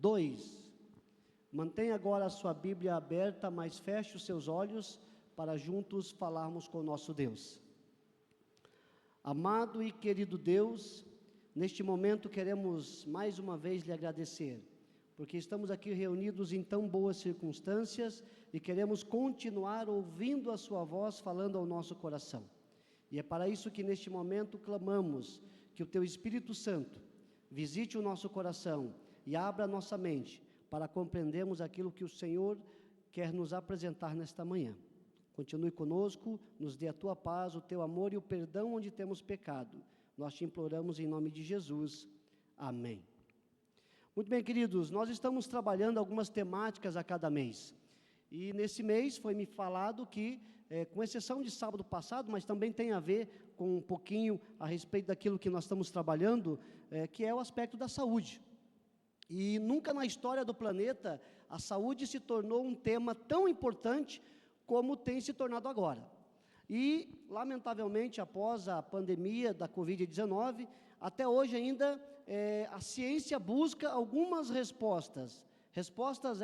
2. Mantenha agora a sua Bíblia aberta, mas feche os seus olhos para juntos falarmos com o nosso Deus. Amado e querido Deus, neste momento queremos mais uma vez lhe agradecer, porque estamos aqui reunidos em tão boas circunstâncias e queremos continuar ouvindo a sua voz falando ao nosso coração. E é para isso que neste momento clamamos que o teu Espírito Santo visite o nosso coração e abra a nossa mente para compreendermos aquilo que o Senhor quer nos apresentar nesta manhã. Continue conosco, nos dê a tua paz, o teu amor e o perdão onde temos pecado. Nós te imploramos em nome de Jesus. Amém. Muito bem, queridos, nós estamos trabalhando algumas temáticas a cada mês. E nesse mês foi me falado que, com exceção de sábado passado, mas também tem a ver com um pouquinho a respeito daquilo que nós estamos trabalhando, que é o aspecto da saúde. E nunca na história do planeta a saúde se tornou um tema tão importante como tem se tornado agora. E, lamentavelmente, após a pandemia da Covid-19, até hoje ainda a ciência busca algumas respostas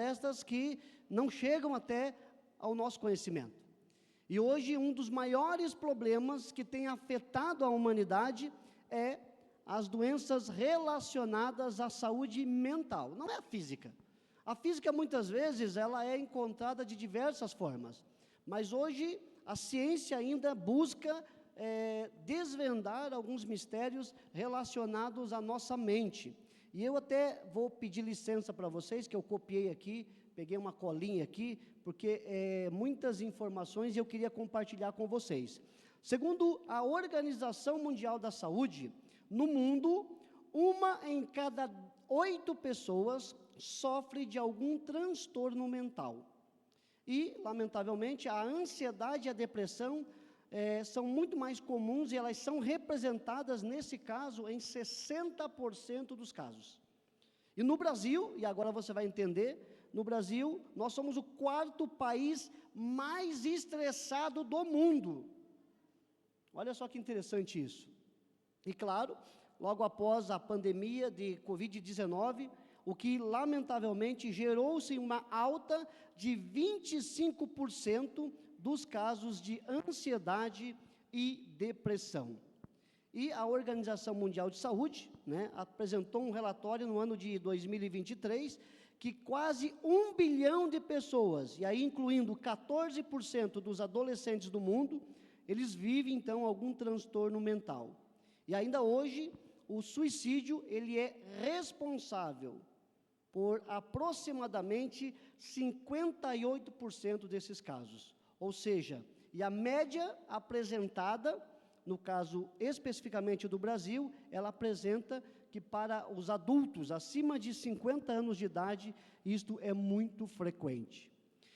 estas que não chegam até ao nosso conhecimento. E hoje um dos maiores problemas que tem afetado a humanidade é as doenças relacionadas à saúde mental, não é a física. A física muitas vezes ela é encontrada de diversas formas, mas hoje a ciência ainda busca desvendar alguns mistérios relacionados à nossa mente. E eu até vou pedir licença para vocês, que eu copiei aqui, peguei uma colinha aqui, porque muitas informações eu queria compartilhar com vocês. Segundo a Organização Mundial da Saúde, no mundo, 1 em cada 8 pessoas sofre de algum transtorno mental. E, lamentavelmente, a ansiedade e a depressão são muito mais comuns e elas são representadas, nesse caso, em 60% dos casos. E no Brasil, e agora você vai entender, no Brasil, nós somos o 4º país mais estressado do mundo. Olha só que interessante isso. E claro, logo após a pandemia de Covid-19, o que lamentavelmente gerou-se uma alta de 25% dos casos de ansiedade e depressão. E a Organização Mundial de Saúde, apresentou um relatório no ano de 2023, que quase 1 bilhão de pessoas, e aí incluindo 14% dos adolescentes do mundo, eles vivem então algum transtorno mental. E ainda hoje, o suicídio, ele é responsável por aproximadamente 58% desses casos. Ou seja, e a média apresentada, no caso especificamente do Brasil, ela apresenta que para os adultos acima de 50 anos de idade, isto é muito frequente.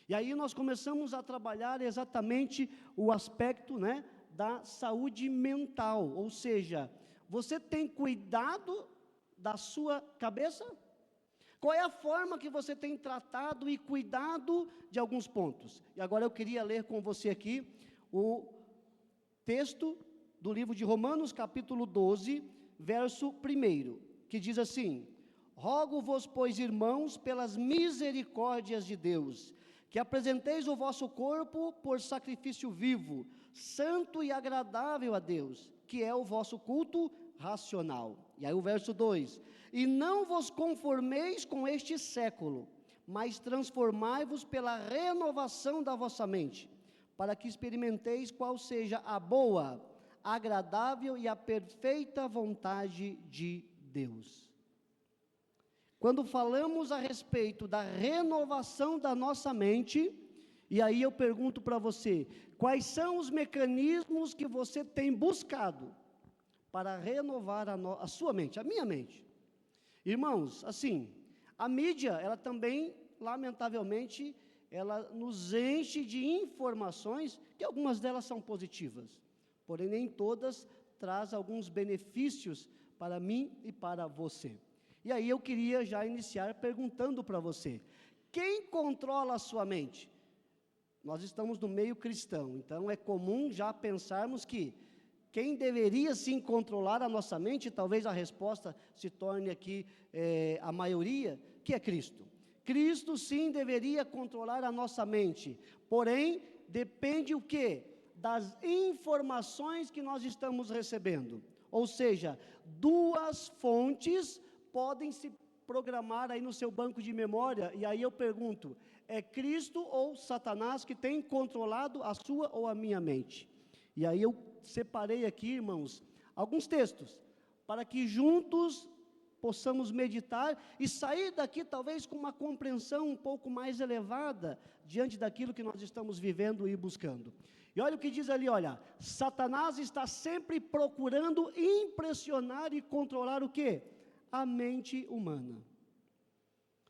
E aí nós começamos a trabalhar exatamente o aspecto, da saúde mental, ou seja, você tem cuidado da sua cabeça? Qual é a forma que você tem tratado e cuidado de alguns pontos? E agora eu queria ler com você aqui o texto do livro de Romanos, capítulo 12, verso 1, que diz assim: rogo-vos, pois, irmãos, pelas misericórdias de Deus, que apresenteis o vosso corpo por sacrifício vivo, santo e agradável a Deus, que é o vosso culto racional. E aí o verso 2: e não vos conformeis com este século, mas transformai-vos pela renovação da vossa mente, para que experimenteis qual seja a boa, agradável e a perfeita vontade de Deus. Quando falamos a respeito da renovação da nossa mente, e aí eu pergunto para você, quais são os mecanismos que você tem buscado para renovar a sua mente, a minha mente? Irmãos, assim, a mídia, ela também, lamentavelmente, ela nos enche de informações, que algumas delas são positivas, porém nem todas trazem alguns benefícios para mim e para você. E aí eu queria já iniciar perguntando para você, quem controla a sua mente? Nós estamos no meio cristão, então é comum já pensarmos que quem deveria sim controlar a nossa mente, talvez a resposta se torne aqui a maioria, que é Cristo? Cristo sim deveria controlar a nossa mente, porém, depende o quê? Das informações que nós estamos recebendo. Ou seja, duas fontes podem se programar aí no seu banco de memória, e aí eu pergunto, é Cristo ou Satanás que tem controlado a sua ou a minha mente? E aí eu separei aqui, irmãos, alguns textos, para que juntos possamos meditar e sair daqui talvez com uma compreensão um pouco mais elevada, diante daquilo que nós estamos vivendo e buscando. E olha o que diz ali, olha, Satanás está sempre procurando impressionar e controlar o quê? A mente humana.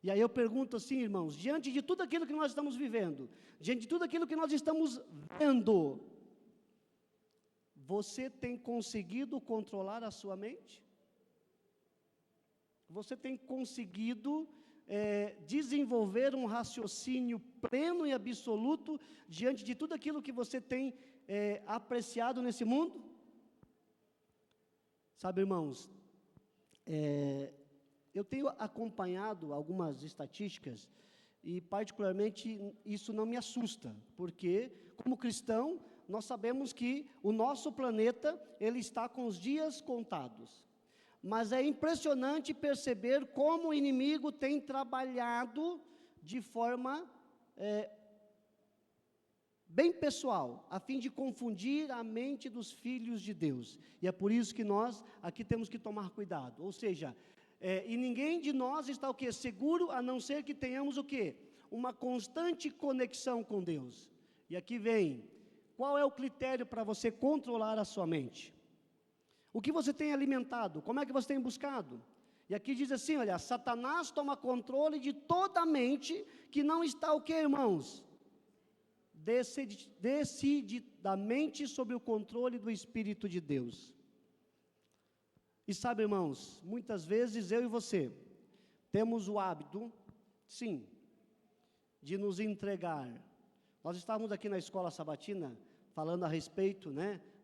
E aí eu pergunto assim, irmãos, diante de tudo aquilo que nós estamos vivendo, diante de tudo aquilo que nós estamos vendo, você tem conseguido controlar a sua mente? Você tem conseguido desenvolver um raciocínio pleno e absoluto diante de tudo aquilo que você tem apreciado nesse mundo? Sabe, irmãos, eu tenho acompanhado algumas estatísticas e particularmente isso não me assusta, porque como cristão nós sabemos que o nosso planeta ele está com os dias contados. Mas é impressionante perceber como o inimigo tem trabalhado de forma bem pessoal, a fim de confundir a mente dos filhos de Deus. E é por isso que nós aqui temos que tomar cuidado. Ou seja, e ninguém de nós está o quê? Seguro, a não ser que tenhamos o quê? Uma constante conexão com Deus. E aqui vem, qual é o critério para você controlar a sua mente? O que você tem alimentado? Como é que você tem buscado? E aqui diz assim, olha, Satanás toma controle de toda a mente, que não está o quê, irmãos? Decididamente sob o controle do Espírito de Deus. E sabe, irmãos, muitas vezes eu e você temos o hábito, sim, de nos entregar. Nós estávamos aqui na escola sabatina, falando a respeito,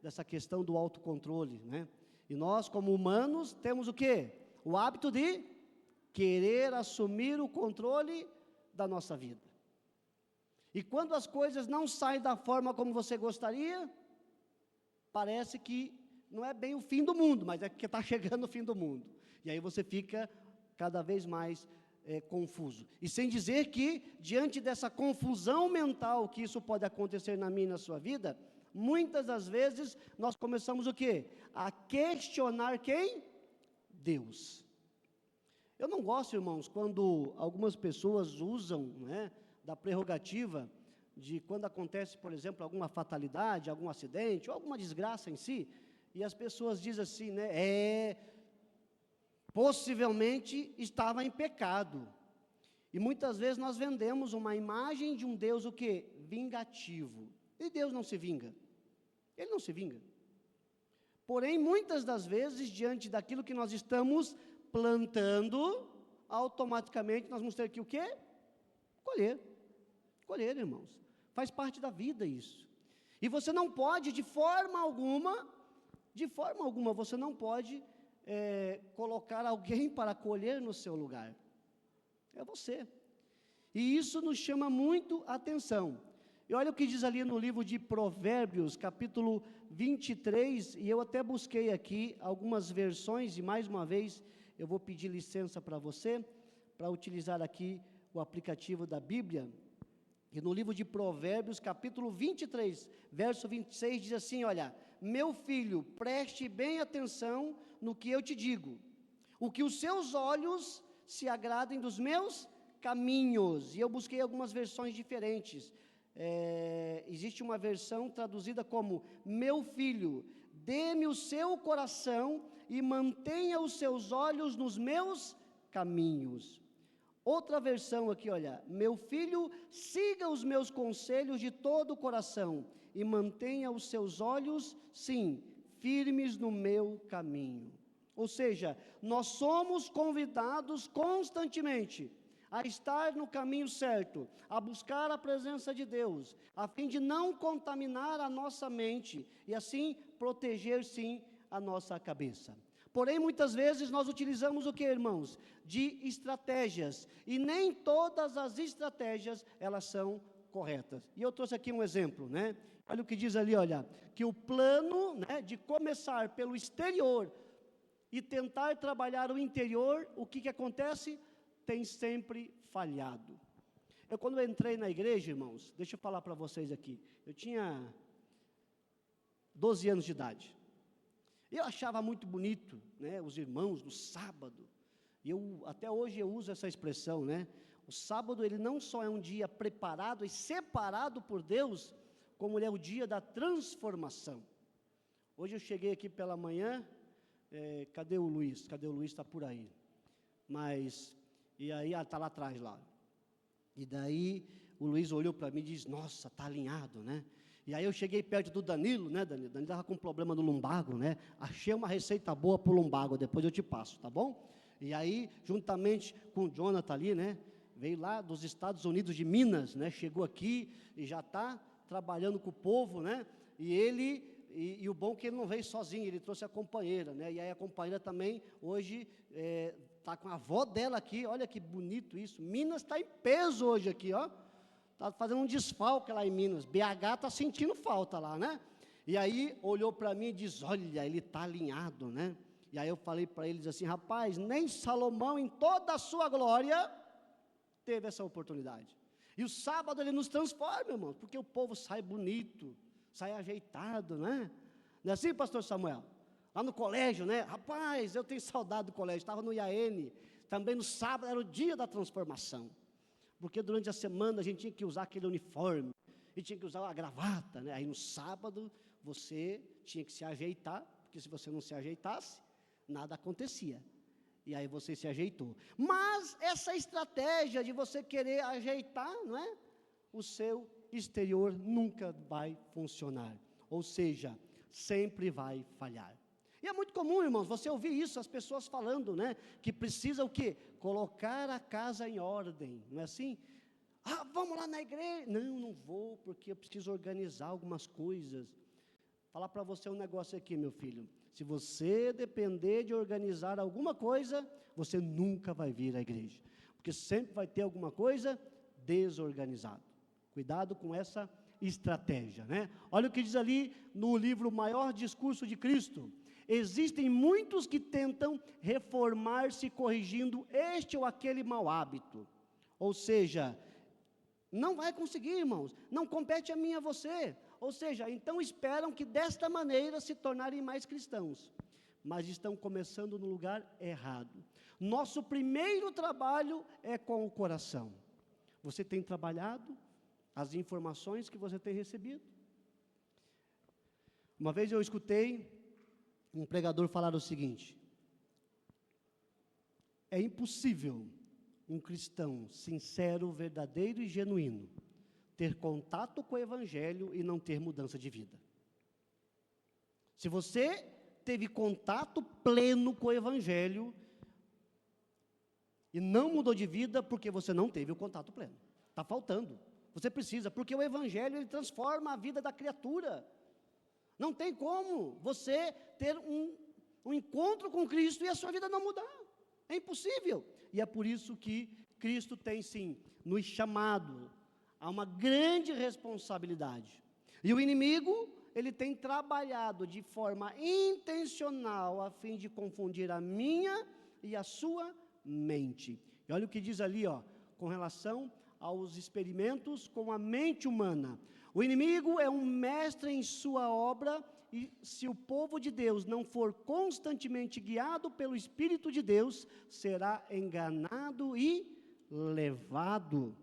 dessa questão do autocontrole, E nós, como humanos, temos o quê? O hábito de querer assumir o controle da nossa vida. E quando as coisas não saem da forma como você gostaria, parece que não é bem o fim do mundo, mas é que está chegando o fim do mundo. E aí você fica cada vez mais confuso. E sem dizer que, diante dessa confusão mental que isso pode acontecer na minha e na sua vida, muitas das vezes nós começamos o quê? A questionar quem? Deus. Eu não gosto, irmãos, quando algumas pessoas usam, da prerrogativa de quando acontece, por exemplo, alguma fatalidade, algum acidente, ou alguma desgraça em si, e as pessoas dizem assim, possivelmente estava em pecado. E muitas vezes nós vendemos uma imagem de um Deus o quê? Vingativo. E Deus não se vinga. Ele não se vinga. Porém, muitas das vezes, diante daquilo que nós estamos plantando, automaticamente nós vamos ter que o quê? Colher. Colher, irmãos. Faz parte da vida isso. E você não pode, de forma alguma, você não pode colocar alguém para colher no seu lugar. É você. E isso nos chama muito a atenção. E olha o que diz ali no livro de Provérbios, capítulo 23, e eu até busquei aqui algumas versões, e mais uma vez eu vou pedir licença para você, para utilizar aqui o aplicativo da Bíblia. E no livro de Provérbios, capítulo 23, verso 26, diz assim, olha, meu filho, preste bem atenção no que eu te digo, o que os seus olhos se agradem dos meus caminhos. E eu busquei algumas versões diferentes. Existe uma versão traduzida como, meu filho, dê-me o seu coração e mantenha os seus olhos nos meus caminhos. Outra versão aqui, olha, meu filho, siga os meus conselhos de todo o coração e mantenha os seus olhos, sim, firmes no meu caminho. Ou seja, nós somos convidados constantemente a estar no caminho certo, a buscar a presença de Deus, a fim de não contaminar a nossa mente e assim proteger, sim, a nossa cabeça. Porém, muitas vezes nós utilizamos o que, irmãos? De estratégias, e nem todas as estratégias, elas são corretas. E eu trouxe aqui um exemplo, né? Olha o que diz ali, olha, que o plano, né, de começar pelo exterior e tentar trabalhar o interior, o que acontece? Tem sempre falhado. Quando eu entrei na igreja, irmãos, deixa eu falar para vocês aqui, eu tinha 12 anos de idade. Eu achava muito bonito, né, os irmãos no sábado, e até hoje eu uso essa expressão, né, o sábado ele não só é um dia preparado e separado por Deus, como ele é o dia da transformação. Hoje eu cheguei aqui pela manhã, cadê o Luiz? Cadê o Luiz? Está por aí. E aí, está lá atrás, lá. E daí, o Luiz olhou para mim e disse, nossa, está alinhado, né? E aí eu cheguei perto do Danilo, né, Danilo? Danilo estava com problema no lumbago, né? Achei uma receita boa para o lumbago, depois eu te passo, tá bom? E aí, juntamente com o Jonathan ali, né? Veio lá dos Estados Unidos de Minas, né? Chegou aqui e já está trabalhando com o povo, né? E o bom é que ele não veio sozinho, ele trouxe a companheira, né? E aí a companheira também, hoje, está com a avó dela aqui, olha que bonito isso. Minas está em peso hoje aqui, ó. Está fazendo um desfalque lá em Minas. BH está sentindo falta lá, né? E aí olhou para mim e disse, olha, ele está alinhado, né? E aí eu falei para eles assim, rapaz, nem Salomão em toda a sua glória teve essa oportunidade. E o sábado ele nos transforma, irmãos, porque o povo sai bonito, sai ajeitado, né? Não é assim, pastor Samuel? Lá no colégio, né? Rapaz, eu tenho saudade do colégio, estava no IAN, também no sábado era o dia da transformação. Porque durante a semana a gente tinha que usar aquele uniforme, e tinha que usar a gravata, né? Aí no sábado você tinha que se ajeitar, porque se você não se ajeitasse, nada acontecia. E aí você se ajeitou. Mas essa estratégia de você querer ajeitar, não é? O seu exterior nunca vai funcionar. Ou seja, sempre vai falhar. E é muito comum, irmãos, você ouvir isso, as pessoas falando, né? Que precisa o quê? Colocar a casa em ordem, não é assim? Ah, vamos lá na igreja. Não vou, porque eu preciso organizar algumas coisas. Falar para você um negócio aqui, meu filho. Se você depender de organizar alguma coisa, você nunca vai vir à igreja. Porque sempre vai ter alguma coisa desorganizada. Cuidado com essa estratégia, né? Olha o que diz ali no livro O Maior Discurso de Cristo. Existem muitos que tentam reformar-se corrigindo este ou aquele mau hábito. Ou seja, não vai conseguir, irmãos. Não compete a mim e a você. Ou seja, então esperam que desta maneira se tornarem mais cristãos. Mas estão começando no lugar errado. Nosso primeiro trabalho é com o coração. Você tem trabalhado as informações que você tem recebido? Uma vez eu escutei um pregador falar o seguinte: é impossível um cristão sincero, verdadeiro e genuíno ter contato com o Evangelho e não ter mudança de vida. Se você teve contato pleno com o Evangelho e não mudou de vida, porque você não teve o contato pleno. Está faltando. Você precisa, porque o Evangelho ele transforma a vida da criatura. Não tem como você ter um encontro com Cristo e a sua vida não mudar. É impossível. E é por isso que Cristo tem sim nos chamado a uma grande responsabilidade. E o inimigo, ele tem trabalhado de forma intencional a fim de confundir a minha e a sua mente. E olha o que diz ali, ó, com relação aos experimentos com a mente humana. O inimigo é um mestre em sua obra, e se o povo de Deus não for constantemente guiado pelo Espírito de Deus, será enganado e levado.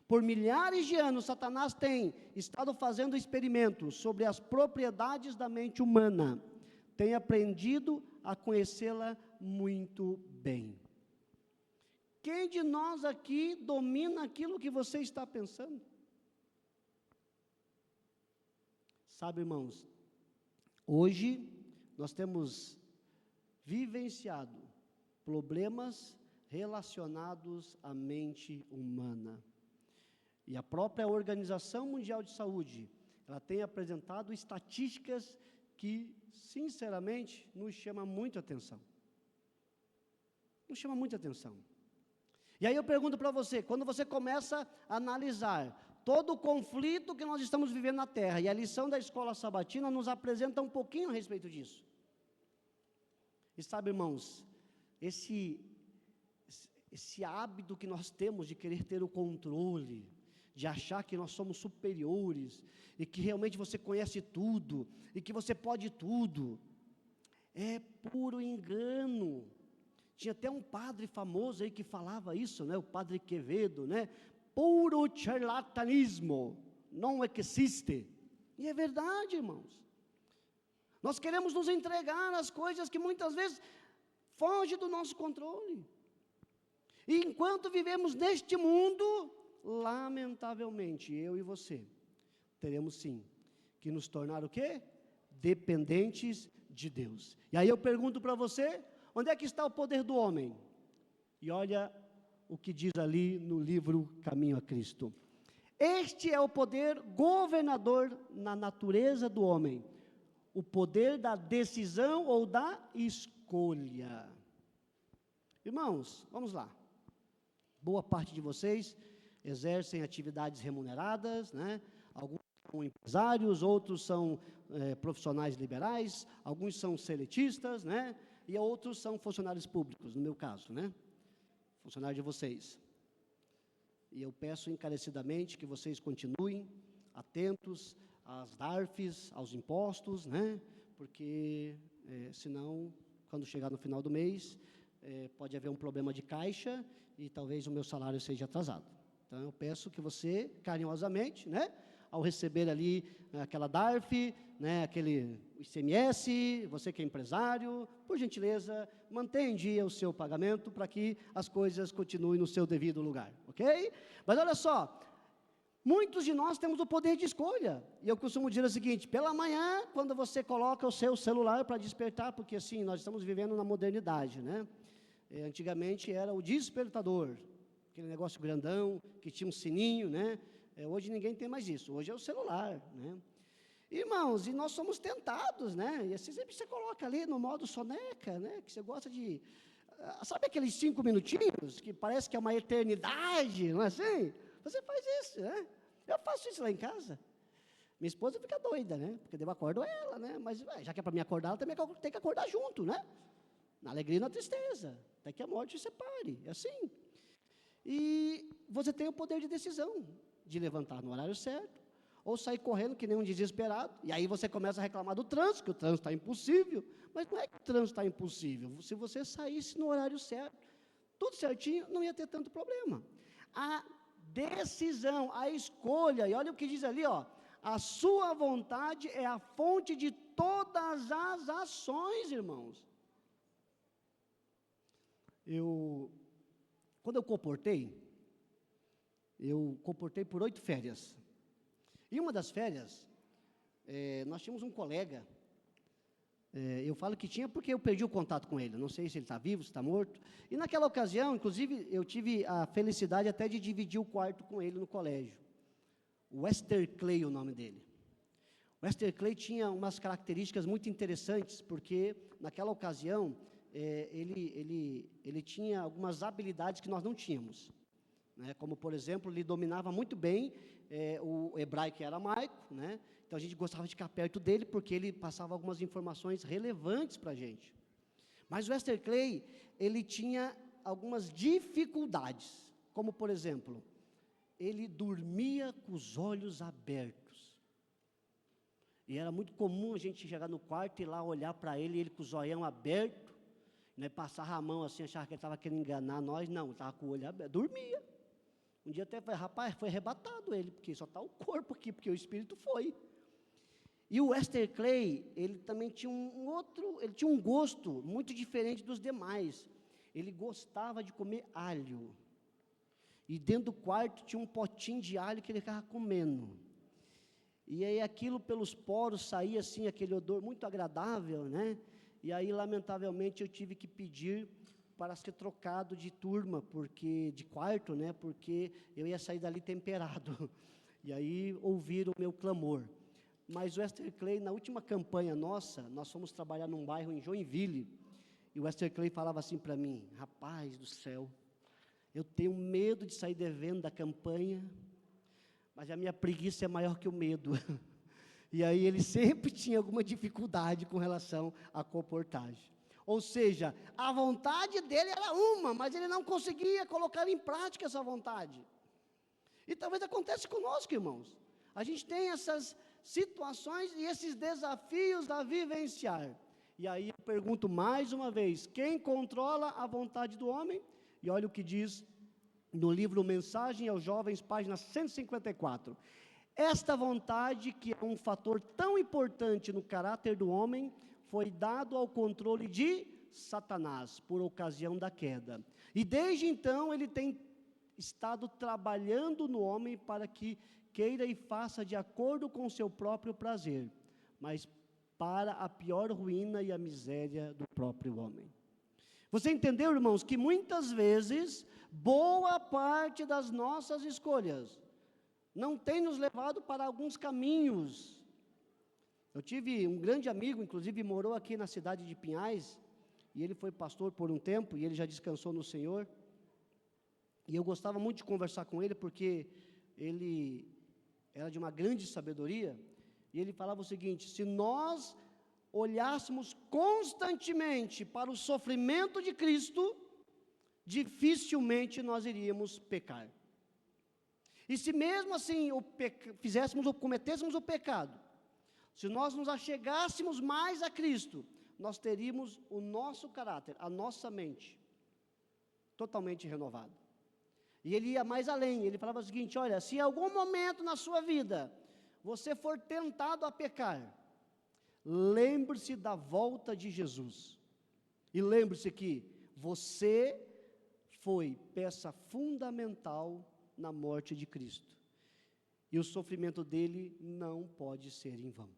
Por milhares de anos, Satanás tem estado fazendo experimentos sobre as propriedades da mente humana. Tem aprendido a conhecê-la muito bem. Quem de nós aqui domina aquilo que você está pensando? Sabe, irmãos, hoje nós temos vivenciado problemas relacionados à mente humana. E a própria Organização Mundial de Saúde, ela tem apresentado estatísticas que, sinceramente, nos chamam muito a atenção. Não chama muita atenção. E aí eu pergunto para você, quando você começa a analisar todo o conflito que nós estamos vivendo na Terra, e a lição da escola sabatina nos apresenta um pouquinho a respeito disso. E sabe, irmãos, esse hábito que nós temos de querer ter o controle, de achar que nós somos superiores, e que realmente você conhece tudo, e que você pode tudo, é puro engano. Tinha até um padre famoso aí que falava isso, né? O padre Quevedo, né? Puro charlatanismo, não existe. E é verdade, irmãos. Nós queremos nos entregar às coisas que muitas vezes fogem do nosso controle. E enquanto vivemos neste mundo, lamentavelmente, eu e você, teremos sim que nos tornar o quê? Dependentes de Deus. E aí eu pergunto para você, onde é que está o poder do homem? E olha o que diz ali no livro Caminho a Cristo. Este é o poder governador na natureza do homem, o poder da decisão ou da escolha. Irmãos, vamos lá. Boa parte de vocês exercem atividades remuneradas, né? Alguns são empresários, outros são profissionais liberais, alguns são seletistas, né? E outros são funcionários públicos, no meu caso, né? Funcionário de vocês. E eu peço encarecidamente que vocês continuem atentos às DARFs, aos impostos, né? Porque, senão, quando chegar no final do mês, pode haver um problema de caixa e talvez o meu salário seja atrasado. Então, eu peço que você, carinhosamente, né? Ao receber ali aquela DARF, né, aquele ICMS, você que é empresário, por gentileza, mantenha em dia o seu pagamento para que as coisas continuem no seu devido lugar, ok? Mas olha só, muitos de nós temos o poder de escolha, e eu costumo dizer o seguinte, pela manhã, quando você coloca o seu celular para despertar, porque assim, nós estamos vivendo na modernidade, né? Antigamente era o despertador, aquele negócio grandão, que tinha um sininho, né? Hoje ninguém tem mais isso, hoje é o celular, né? Irmãos, e nós somos tentados, né? E assim sempre você coloca ali no modo soneca, né? Que você gosta de... Sabe aqueles 5 minutinhos, que parece que é uma eternidade, não é assim? Você faz isso, né? Eu faço isso lá em casa. Minha esposa fica doida, né? Porque eu acordo ela, né? Mas já que é para me acordar, ela também tem que acordar junto, né? Na alegria e na tristeza, até que a morte se separe, é assim. E você tem o poder de decisão, de levantar no horário certo, ou sair correndo que nem um desesperado, e aí você começa a reclamar do trânsito, que o trânsito está impossível, mas não é que o trânsito está impossível, se você saísse no horário certo, tudo certinho, não ia ter tanto problema. A decisão, a escolha, e olha o que diz ali, ó, a sua vontade é a fonte de todas as ações, irmãos. Quando eu comportei por 8 férias. E uma das férias, nós tínhamos um colega, eu falo que tinha porque eu perdi o contato com ele, não sei se ele está vivo, se está morto. E naquela ocasião, inclusive, eu tive a felicidade até de dividir o quarto com ele no colégio. O Wester Clay, o nome dele. O Wester Clay tinha umas características muito interessantes, porque naquela ocasião, ele tinha algumas habilidades que nós não tínhamos. Né, como, por exemplo, ele dominava muito bem o hebraico e aramaico, né? Então a gente gostava de ficar perto dele, porque ele passava algumas informações relevantes para a gente. Mas o Wester Clay, ele tinha algumas dificuldades, como, por exemplo, ele dormia com os olhos abertos. E era muito comum a gente chegar no quarto e lá olhar para ele, ele com o zoião aberto, né, passar a mão assim, achar que ele estava querendo enganar nós, não, estava com o olho aberto, dormia. Um dia até falei, rapaz, foi arrebatado ele, porque só está o corpo aqui, porque o espírito foi. E o Wester Clay, ele também tinha ele tinha um gosto muito diferente dos demais. Ele gostava de comer alho. E dentro do quarto tinha um potinho de alho que ele ficava comendo. E aí aquilo pelos poros saía assim, aquele odor muito agradável, né? E aí, lamentavelmente, eu tive que pedir para ser trocado de turma, de quarto, né? Porque eu ia sair dali temperado. E aí ouviram o meu clamor. Mas o Wester Clay, na última campanha nossa, nós fomos trabalhar num bairro em Joinville, E o Wester Clay falava assim para mim: rapaz do céu, eu tenho medo de sair devendo da campanha, mas a minha preguiça é maior que o medo. E aí ele sempre tinha alguma dificuldade com relação à comportagem. Ou seja, a vontade dele era uma, mas ele não conseguia colocar em prática essa vontade. E talvez aconteça conosco, irmãos. A gente tem essas situações e esses desafios a vivenciar. E aí eu pergunto mais uma vez: quem controla a vontade do homem? E olha o que diz no livro Mensagem aos Jovens, página 154. Esta vontade, que é um fator tão importante no caráter do homem, foi dado ao controle de Satanás, por ocasião da queda. E desde então ele tem estado trabalhando no homem para que queira e faça de acordo com seu próprio prazer, mas para a pior ruína e a miséria do próprio homem. Você entendeu, irmãos, que muitas vezes, boa parte das nossas escolhas não tem nos levado para alguns caminhos. Eu tive um grande amigo, inclusive morou aqui na cidade de Pinhais, e ele foi pastor por um tempo, e ele já descansou no Senhor, e eu gostava muito de conversar com ele, porque ele era de uma grande sabedoria, e ele falava o seguinte: se nós olhássemos constantemente para o sofrimento de Cristo, dificilmente nós iríamos pecar. E se mesmo assim cometêssemos o pecado, se nós nos achegássemos mais a Cristo, nós teríamos o nosso caráter, a nossa mente, totalmente renovado. E ele ia mais além, ele falava o seguinte: olha, se em algum momento na sua vida, você for tentado a pecar, lembre-se da volta de Jesus, e lembre-se que você foi peça fundamental na morte de Cristo, e o sofrimento dele não pode ser em vão.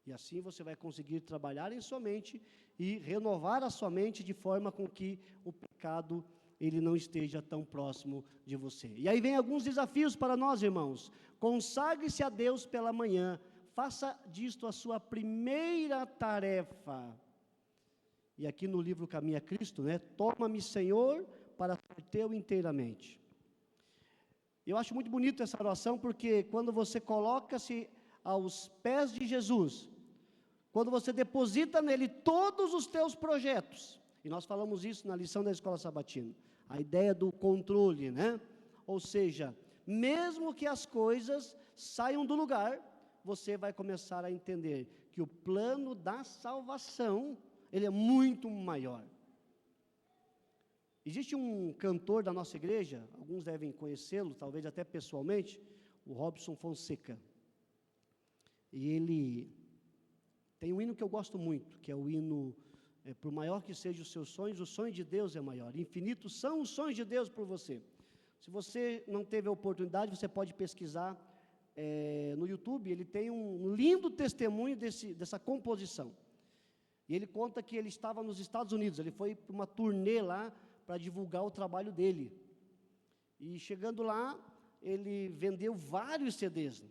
E assim você vai conseguir trabalhar em sua mente e renovar a sua mente de forma com que o pecado ele não esteja tão próximo de você. E aí vem alguns desafios para nós, irmãos. Consagre-se a Deus pela manhã, faça disto a sua primeira tarefa. E aqui no livro Caminho a Cristo, toma-me, Senhor, para ser teu inteiramente. Eu acho muito bonito essa oração, porque quando você coloca-se aos pés de Jesus, quando você deposita nele todos os teus projetos, e nós falamos isso na lição da Escola Sabatina, a ideia do controle, ou seja, mesmo que as coisas saiam do lugar, você vai começar a entender que o plano da salvação, ele é muito maior. Existe um cantor da nossa igreja, alguns devem conhecê-lo, talvez até pessoalmente, o Robson Fonseca. E ele tem um hino que eu gosto muito, que é o hino, por maior que sejam os seus sonhos, o sonho de Deus é maior. Infinitos são os sonhos de Deus por você. Se você não teve a oportunidade, você pode pesquisar no YouTube, ele tem um lindo testemunho dessa composição. E ele conta que ele estava nos Estados Unidos, ele foi para uma turnê lá, para divulgar o trabalho dele. E chegando lá, ele vendeu vários CDs,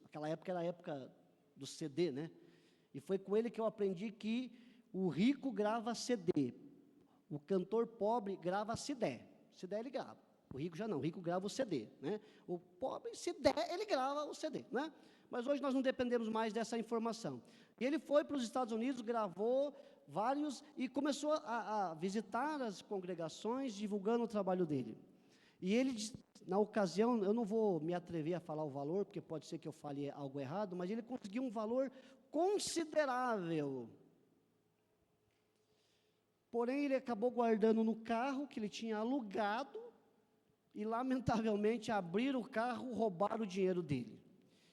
naquela época era a época do CD, e foi com ele que eu aprendi que o rico grava CD, o cantor pobre grava CD ele grava, o rico já não, o rico grava o CD, o pobre, se der, ele grava o CD, mas hoje nós não dependemos mais dessa informação. E ele foi para os Estados Unidos, gravou vários, e começou a visitar as congregações, divulgando o trabalho dele. E ele, na ocasião, eu não vou me atrever a falar o valor, porque pode ser que eu fale algo errado, mas ele conseguiu um valor considerável. Porém, ele acabou guardando no carro que ele tinha alugado, e lamentavelmente abriram o carro, roubaram o dinheiro dele.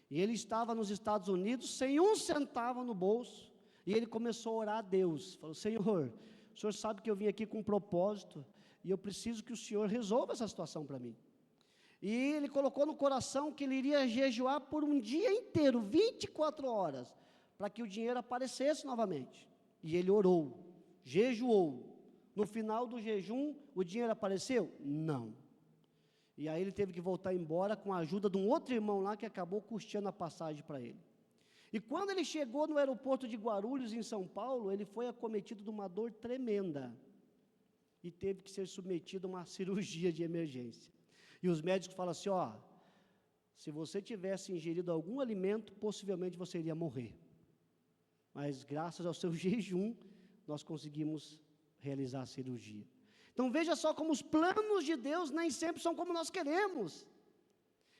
E ele estava nos Estados Unidos, sem um centavo no bolso, e ele começou a orar a Deus, falou: Senhor, o Senhor sabe que eu vim aqui com um propósito, e eu preciso que o Senhor resolva essa situação para mim. E ele colocou no coração que ele iria jejuar por um dia inteiro, 24 horas, para que o dinheiro aparecesse novamente. E ele orou, jejuou. No final do jejum, o dinheiro apareceu? Não. E aí ele teve que voltar embora com a ajuda de um outro irmão lá, que acabou custeando a passagem para ele. E quando ele chegou no aeroporto de Guarulhos, em São Paulo, ele foi acometido de uma dor tremenda e teve que ser submetido a uma cirurgia de emergência. E os médicos falam assim, ó, se você tivesse ingerido algum alimento, possivelmente você iria morrer. Mas graças ao seu jejum, nós conseguimos realizar a cirurgia. Então veja só como os planos de Deus nem sempre são como nós queremos.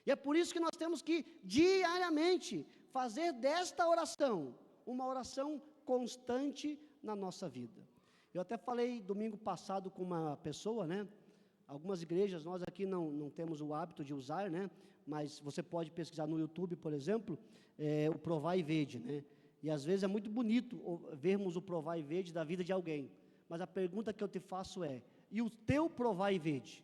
E é por isso que nós temos que diariamente fazer desta oração uma oração constante na nossa vida. Eu até falei domingo passado com uma pessoa, né? Algumas igrejas, nós aqui não temos o hábito de usar, né? Mas você pode pesquisar no YouTube, por exemplo, o Provai e Vede, né? E às vezes é muito bonito vermos o Provai e Vede da vida de alguém. Mas a pergunta que eu te faço é, e o teu Provai e Vede?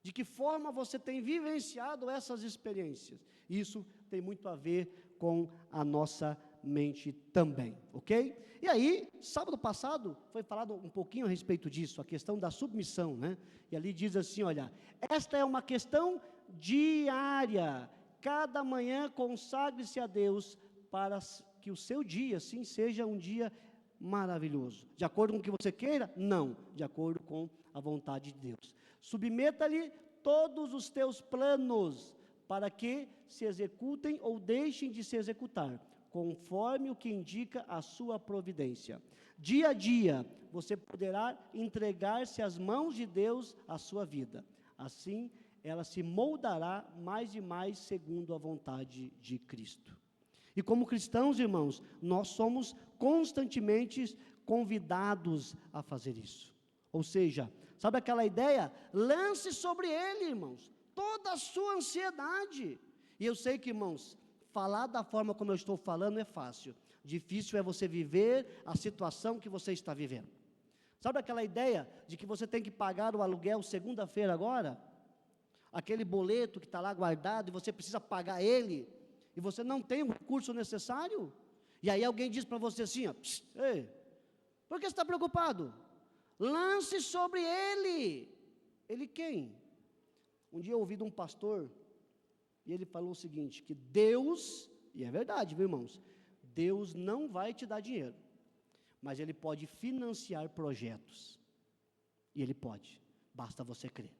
De que forma você tem vivenciado essas experiências? Isso tem muito a ver com a nossa mente também, ok? E aí, sábado passado, foi falado um pouquinho a respeito disso, a questão da submissão, né? E ali diz assim, olha, esta é uma questão diária, cada manhã consagre-se a Deus para que o seu dia, sim, seja um dia maravilhoso. De acordo com o que você queira? Não, de acordo com a vontade de Deus. Submeta-lhe todos os teus planos, para que se executem ou deixem de se executar, conforme o que indica a sua providência. Dia a dia, você poderá entregar-se às mãos de Deus a sua vida. Assim, ela se moldará mais e mais segundo a vontade de Cristo. E como cristãos, irmãos, nós somos constantemente convidados a fazer isso. Ou seja, sabe aquela ideia? Lance sobre ele, irmãos, toda a sua ansiedade. E eu sei que, irmãos, falar da forma como eu estou falando é fácil. Difícil é você viver a situação que você está vivendo. Sabe aquela ideia de que você tem que pagar o aluguel segunda-feira agora? Aquele boleto que está lá guardado e você precisa pagar ele, e você não tem o recurso necessário? E aí alguém diz para você assim, ó, ei, por que você está preocupado? Lance sobre ele. Ele quem? Um dia eu ouvi de um pastor, e ele falou o seguinte, que Deus, e é verdade, viu, irmãos, Deus não vai te dar dinheiro, mas Ele pode financiar projetos, e Ele pode, basta você crer.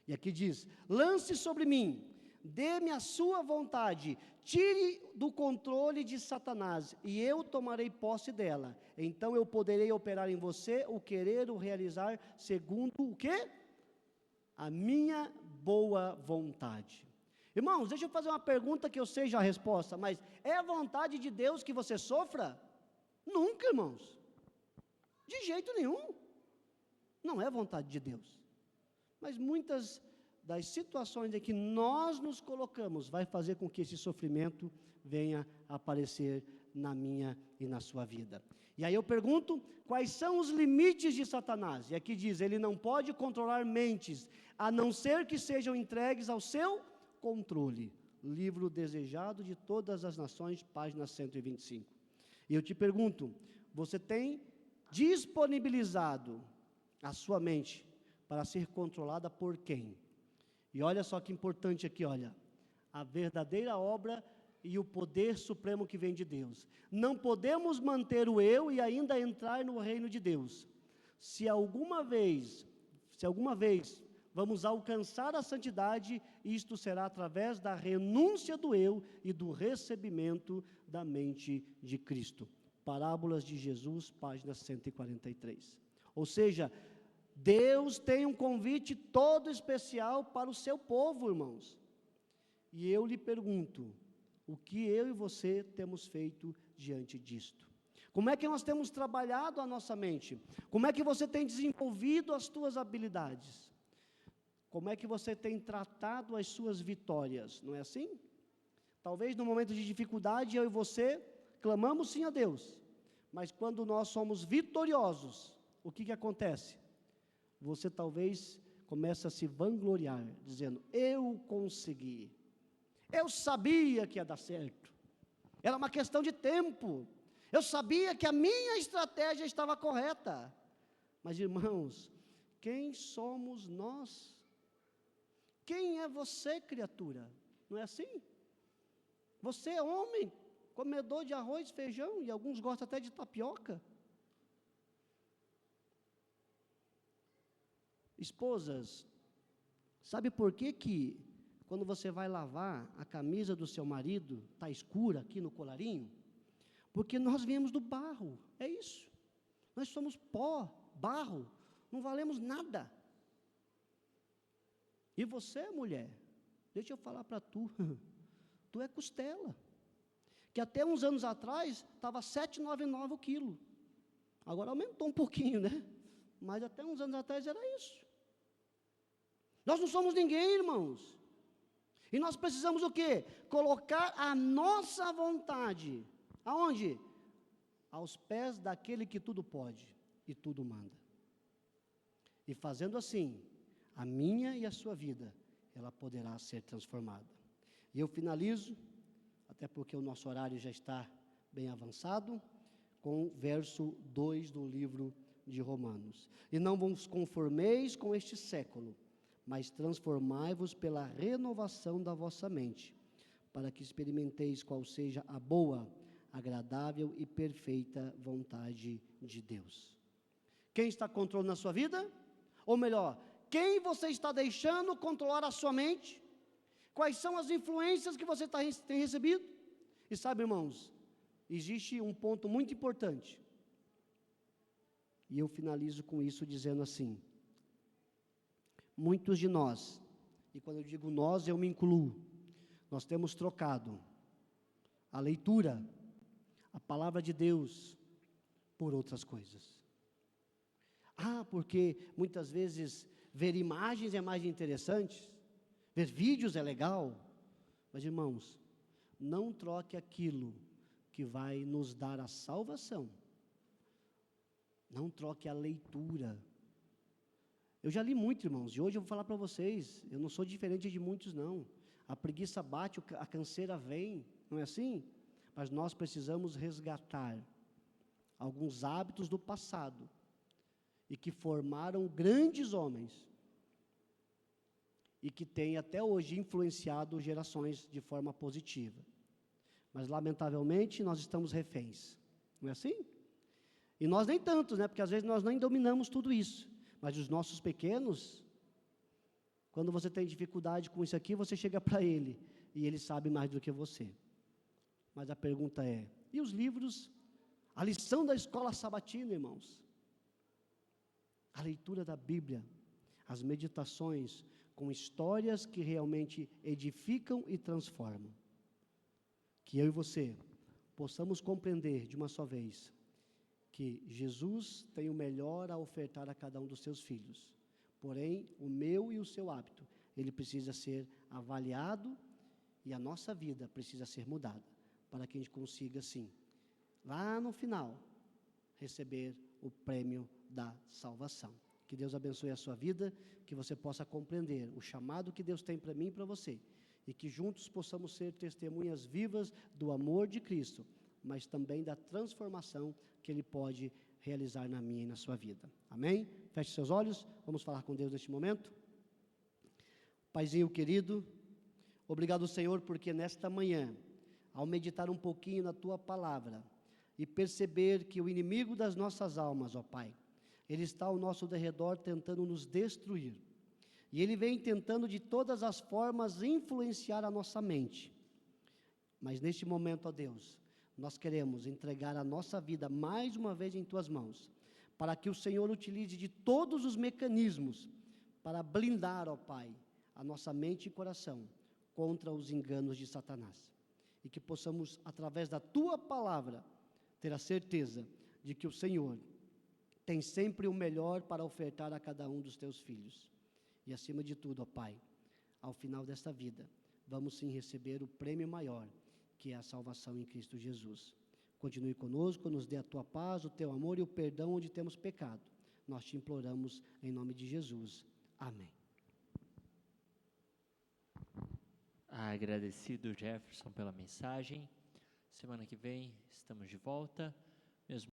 E aqui diz, lance sobre mim, dê-me a sua vontade, tire do controle de Satanás, e eu tomarei posse dela, então eu poderei operar em você o querer, o realizar, segundo o quê? A minha boa vontade. Irmãos, deixa eu fazer uma pergunta que eu sei já a resposta, mas é a vontade de Deus que você sofra? Nunca, irmãos, de jeito nenhum, não é a vontade de Deus, mas muitas das situações em que nós nos colocamos, vai fazer com que esse sofrimento venha a aparecer na minha e na sua vida. E aí eu pergunto, quais são os limites de Satanás? E aqui diz, ele não pode controlar mentes, a não ser que sejam entregues ao seu controle. Livro Desejado de Todas as Nações, página 125. E eu te pergunto, você tem disponibilizado a sua mente para ser controlada por quem? E olha só que importante aqui, olha, a verdadeira obra e o poder supremo que vem de Deus. Não podemos manter o eu e ainda entrar no reino de Deus. Se alguma vez vamos alcançar a santidade, isto será através da renúncia do eu e do recebimento da mente de Cristo. Parábolas de Jesus, página 143. Ou seja, Deus tem um convite todo especial para o seu povo, irmãos. E eu lhe pergunto, o que eu e você temos feito diante disto? Como é que nós temos trabalhado a nossa mente? Como é que você tem desenvolvido as suas habilidades? Como é que você tem tratado as suas vitórias? Não é assim? Talvez no momento de dificuldade, eu e você clamamos sim a Deus, mas quando nós somos vitoriosos, o que acontece? Você talvez comece a se vangloriar, dizendo, eu consegui, eu sabia que ia dar certo, era uma questão de tempo, eu sabia que a minha estratégia estava correta. Mas irmãos, quem somos nós? Quem é você, criatura? Não é assim? Você é homem, comedor de arroz, feijão, e alguns gostam até de tapioca. Esposas, sabe por que quando você vai lavar a camisa do seu marido, está escura aqui no colarinho? Porque nós viemos do barro, é isso. Nós somos pó, barro, não valemos nada. E você, mulher, deixa eu falar para tu, tu é costela, que até uns anos atrás estava R$ 7,99 o quilo, agora aumentou um pouquinho, né? Mas até uns anos atrás era isso. Nós não somos ninguém, irmãos, e nós precisamos o quê? Colocar a nossa vontade, aonde? Aos pés daquele que tudo pode e tudo manda, e fazendo assim, a minha e a sua vida, ela poderá ser transformada. E eu finalizo, até porque o nosso horário já está bem avançado, com o verso 2 do livro de Romanos. E não vos conformeis com este século, mas transformai-vos pela renovação da vossa mente, para que experimenteis qual seja a boa, agradável e perfeita vontade de Deus. Quem está controlando na sua vida? Ou melhor, quem você está deixando controlar a sua mente? Quais são as influências que você tem recebido? E sabe, irmãos, existe um ponto muito importante, e eu finalizo com isso dizendo assim: muitos de nós, e quando eu digo nós, eu me incluo, nós temos trocado a leitura, a palavra de Deus, por outras coisas. Porque muitas vezes ver imagens é mais interessante, ver vídeos é legal, mas irmãos, não troque aquilo que vai nos dar a salvação, não troque a leitura. Eu já li muito, irmãos, e hoje eu vou falar para vocês, eu não sou diferente de muitos não, a preguiça bate, a canseira vem, não é assim? Mas nós precisamos resgatar alguns hábitos do passado, e que formaram grandes homens, e que têm até hoje influenciado gerações de forma positiva. Mas lamentavelmente nós estamos reféns, não é assim? E nós nem tantos, né? Porque às vezes nós nem dominamos tudo isso, mas os nossos pequenos, quando você tem dificuldade com isso aqui, você chega para ele, e ele sabe mais do que você. Mas a pergunta é, e os livros? A lição da escola sabatina, irmãos? A leitura da Bíblia, as meditações com histórias que realmente edificam e transformam. Que eu e você possamos compreender de uma só vez que Jesus tem o melhor a ofertar a cada um dos seus filhos. Porém, o meu e o seu hábito, ele precisa ser avaliado e a nossa vida precisa ser mudada, para que a gente consiga, sim, lá no final, receber o prêmio da salvação. Que Deus abençoe a sua vida, que você possa compreender o chamado que Deus tem para mim e para você, e que juntos possamos ser testemunhas vivas do amor de Cristo, mas também da transformação que Ele pode realizar na minha e na sua vida. Amém? Feche seus olhos, vamos falar com Deus neste momento. Paizinho querido, obrigado, Senhor, porque nesta manhã, ao meditar um pouquinho na Tua palavra, e perceber que o inimigo das nossas almas, ó Pai, ele está ao nosso derredor tentando nos destruir, e ele vem tentando de todas as formas influenciar a nossa mente, mas neste momento, ó Deus, nós queremos entregar a nossa vida mais uma vez em Tuas mãos, para que o Senhor utilize de todos os mecanismos, para blindar, ó Pai, a nossa mente e coração, contra os enganos de Satanás, e que possamos, através da Tua palavra, ter a certeza de que o Senhor tem sempre o melhor para ofertar a cada um dos Teus filhos. E acima de tudo, ó Pai, ao final desta vida, vamos sim receber o prêmio maior, que é a salvação em Cristo Jesus. Continue conosco, nos dê a Tua paz, o Teu amor e o perdão onde temos pecado. Nós te imploramos em nome de Jesus. Amém. Agradecido, Jefferson, pela mensagem. Semana que vem estamos de volta.